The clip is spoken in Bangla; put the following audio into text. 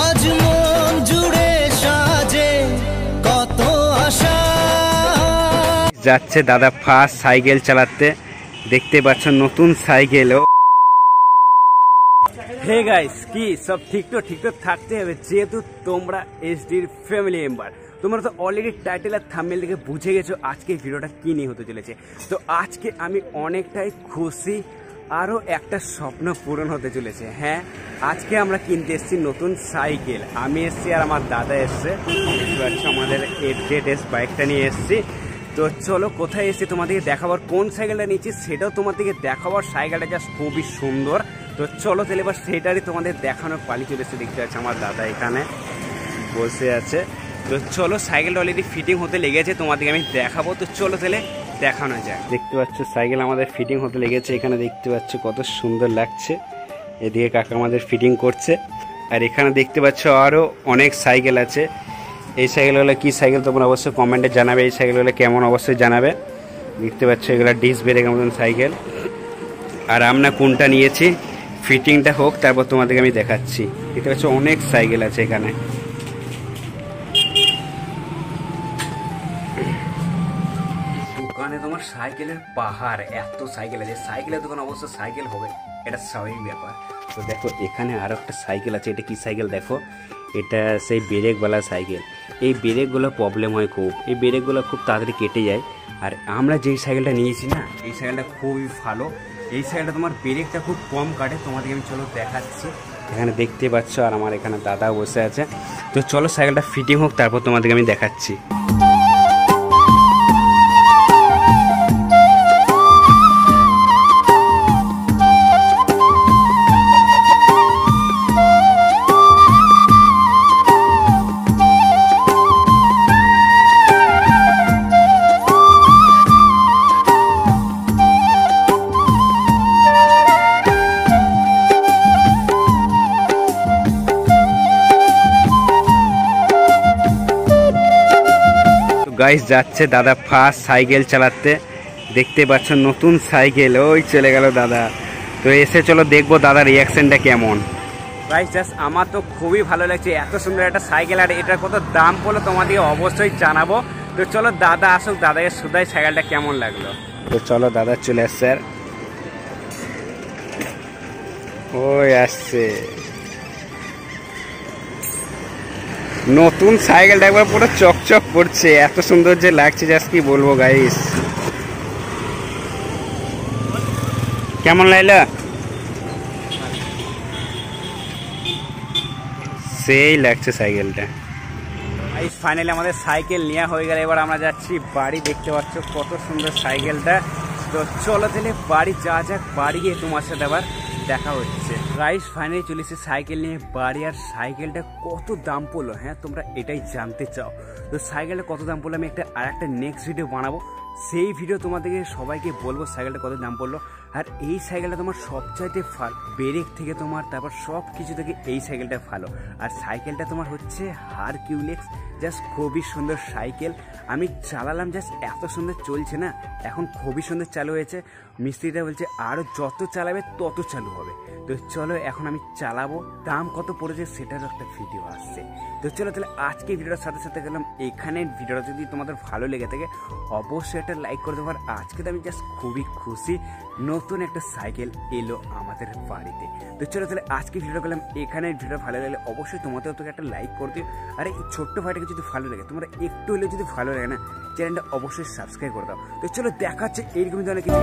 আজ মন জুড়ে সাজে কত আশা। যাচ্ছে দাদা ফার্স্ট সাইকেল চালাতে, দেখতে পাচ্ছ নতুন সাইকেল। হে গাইস, কি সব ঠিক তো থাকতে হবে, যেহেতু তোমরা এসডির ফ্যামিলি মেম্বার। তোমরা তো অলরেডি টাইটেল আর থাম্বনেল থেকে বুঝে গেছো আজকে ভিডিওটা কি নিয়ে হতে চলেছে। তো আজকে আমি অনেকটাই খুশি, আরও একটা স্বপ্ন পূরণ হতে চলেছে। হ্যাঁ, আজকে আমরা কিনতে এসেছি নতুন সাইকেল। আমি এসেছি আর আমার দাদা এসছে, আমাদের 8ZS বাইকটা নিয়ে এসেছি। তো চলো কোথায় এসেছি তোমাদেরকে দেখাবার, কোন সাইকেলটা নিয়েছি সেটাও তোমাদেরকে দেখাবার। সাইকেলটা জাস্ট খুবই সুন্দর। তো চলো তাহলে এবার সেটারই তোমাদের দেখানোর পালি চলে এসে, দেখতে পাচ্ছি আমার দাদা এখানে বসে আছে। তো চলো, সাইকেলটা অলরেডি ফিটিং হতে লেগেছে, তোমাদেরকে আমি দেখাবো। তো চলো তাহলে দেখানো যায়। দেখতে পাচ্ছ সাইকেল আমাদের ফিটিং হতে লেগেছে, এখানে দেখতে পাচ্ছ কত সুন্দর লাগছে। এদিকে কাকা আমাদের ফিটিং করছে, আর এখানে দেখতে পাচ্ছ আরও অনেক সাইকেল আছে। এই সাইকেলগুলো কী সাইকেল তোমরা অবশ্যই কমেন্টে জানাবে, এই সাইকেলগুলো কেমন অবশ্যই জানাবে। দেখতে পাচ্ছ এগুলো ডিস্ক ব্রেকের মতন সাইকেল। আর আমরা কোনটা নিয়েছি ফিটিংটা হোক, তারপর তোমাদেরকে আমি দেখাচ্ছি। দেখতে পাচ্ছ অনেক সাইকেল আছে এখানে। দোকানে তোমার সাইকেলের পাহাড়, এত সাইকেল আছে। সাইকেলের দোকান অবশ্য সাইকেল হবে, এটা স্বাভাবিক ব্যাপার। তো দেখো এখানে আরও একটা সাইকেল আছে। এটা কি সাইকেল দেখো, এটা সেই ব্রেকওয়ালা সাইকেল। এই ব্রেকগুলো প্রবলেম হয় খুব, এই ব্রেকগুলো খুব তাড়াতাড়ি কেটে যায়। আর আমরা যেই সাইকেলটা নিয়েছি না, এই সাইকেলটা খুবই ভালো। এই সাইকেলটা তোমার ব্রেকটা খুব কম কাটে, তোমাদেরকে আমি চলো দেখাচ্ছি। এখানে দেখতে পাচ্ছ, আর আমার এখানে দাদা বসে আছে। তো চলো সাইকেলটা ফিটিং হোক, তারপর তোমাদেরকে আমি দেখাচ্ছি। গাইস, যাচ্ছে দাদা ফার্স্ট সাইকেল চালাতে, দেখতে পাচ্ছ নতুন সাইকেল। ওই চলে গেল দাদা। তো এসে চলো দেখবো দাদার রিয়াকশনটা কেমন। গাইস জাস্ট আমার তো খুবই ভালো লাগছে, এত সুন্দর একটা সাইকেল। আর এটার কত দাম পড়লো তোমাদেরকে অবশ্যই জানাবো। তো চলো দাদা আসুক, দাদাকে শুধাই সাইকেলটা কেমন লাগলো। তো চলো দাদা চলে আসছে, আর ওই আসছে নতুন সাইকেলটা, একবার পুরো চকচক করছে, এত সুন্দর যে লাগছে জাস্ট কি বলবো। গাইস কেমন লাগলো? সেই লাগছে সাইকেলটা। গাইস ফাইনালি আমাদের সাইকেল নেওয়া হয়ে গেল, এবার আমরা যাচ্ছি বাড়ি। দেখতে পাচ্ছ কত সুন্দর সাইকেলটা। তো চলো তাহলে বাড়ি যাওয়া যাক, বাড়ি গিয়ে তোমার সাথে আবার দেখা হচ্ছে। গাইস ফাইনালি চলেছে সাইকেল নিয়ে বাড়ি। আর সাইকেলটা কত দাম পড়লো, হ্যাঁ তোমরা এটাই জানতে চাও। তো সাইকেলটা কত দাম পড়লো আমি একটা নেক্সট ভিডিও বানাবো, সেই ভিডিও তোমাদেরকে সবাইকে বলবো সাইকেলটা কত দাম পড়লো। আর এই সাইকেলটা তোমার সবচাইতে ভালো, ব্রেক থেকে তোমার তারপর সব কিছু থেকে এই সাইকেলটা ভালো। আর সাইকেলটা তোমার হচ্ছে হারকিউলেক্স, জাস্ট খুবই সুন্দর সাইকেল। আমি চালালাম, জাস্ট এত সুন্দর চলছে না, এখন খুবই সুন্দর চালু হয়েছে। মিস্ত্রিটা বলছে আরও যত চালাবে তত চালু হবে। তো চলো এখন আমি চালাবো, দাম কত পড়েছে সেটারও একটা ভিডিও আসছে। তো চলো তাহলে আজকে ভিডিওটার সাথে সাথে গেলাম এখানে। ভিডিওটা যদি তোমাদের ভালো লেগে থাকে অবশ্যই একটা লাইক করে দেবো। আর আজকে তো আমি জাস্ট খুবই খুশি, নতুন একটা সাইকেল এলো আমাদের বাড়িতে। তো চলো তাহলে আজকে ভিডিওটা করলাম এখানে। ভিডিও ভালো লাগলে অবশ্যই তোমাদের তোকে একটা লাইক করে দিও। আর এই ছোট্ট ভাইটাকে যদি ভালো লাগে, তোমরা একটু হলেও যদি ভালো লাগে না, চ্যানেলটা অবশ্যই সাবস্ক্রাইব করে দাও। তো চলো দেখা হচ্ছে এইরকম ধরনের কিছু।